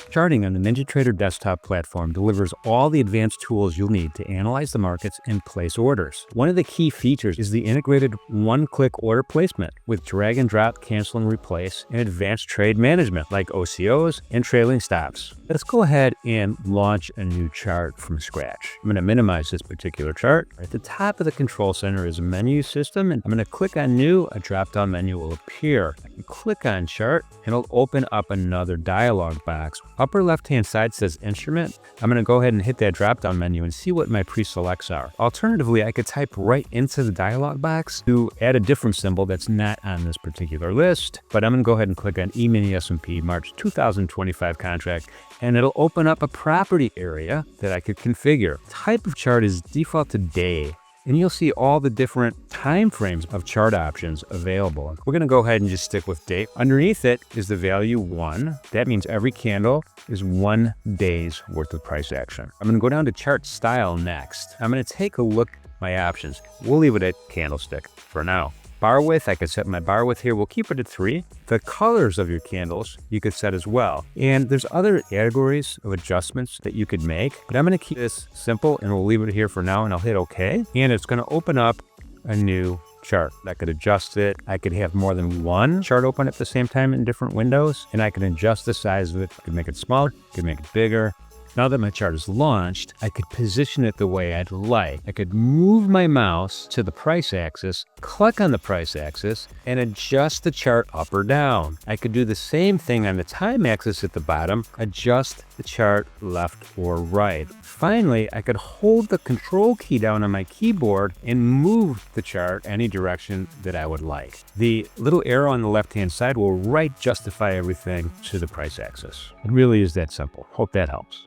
Charting on the NinjaTrader Desktop platform delivers all the advanced tools you'll need to analyze the markets and place orders. One of the key features is the integrated one-click order placement with drag and drop, cancel and replace, and advanced trade management like OCOs and trailing stops. Let's go ahead and launch a new chart from scratch. I'm going to minimize this particular chart. At the top of the control center is a menu system, and I'm going to click on New. A drop-down menu will appear. I can click on Chart, and it'll open up another dialog box. Upper left-hand side says Instrument. I'm going to go ahead and hit that drop-down menu and see what my pre-selects are. Alternatively, I could type right into the dialog box to add a different symbol that's not on this particular list, but I'm going to go ahead and click on E-mini S&P March 2025 contract, and it'll open up a property area that I could configure. Type of chart is default to day, and you'll see all the different time frames of chart options available. We're going to go ahead and just stick with date. Underneath it is the value 1. That means every candle is 1 day's worth of price action. I'm going to go down to chart style next. I'm going to take a look at my options. We'll leave it at candlestick for now. Bar width, I could set my bar width here. We'll keep it at 3. The colors of your candles you could set as well. And there's other categories of adjustments that you could make, but I'm going to keep this simple and we'll leave it here for now, and I'll hit OK. And it's going to open up a new chart. I could adjust it. I could have more than one chart open at the same time in different windows, and I can adjust the size of it. I could make it smaller, I could make it bigger. Now that my chart is launched, I could position it the way I'd like. I could move my mouse to the price axis, click on the price axis, and adjust the chart up or down. I could do the same thing on the time axis at the bottom, adjust the chart left or right. Finally, I could hold the control key down on my keyboard and move the chart any direction that I would like. The little arrow on the left-hand side will justify everything to the price axis. It really is that simple. Hope that helps.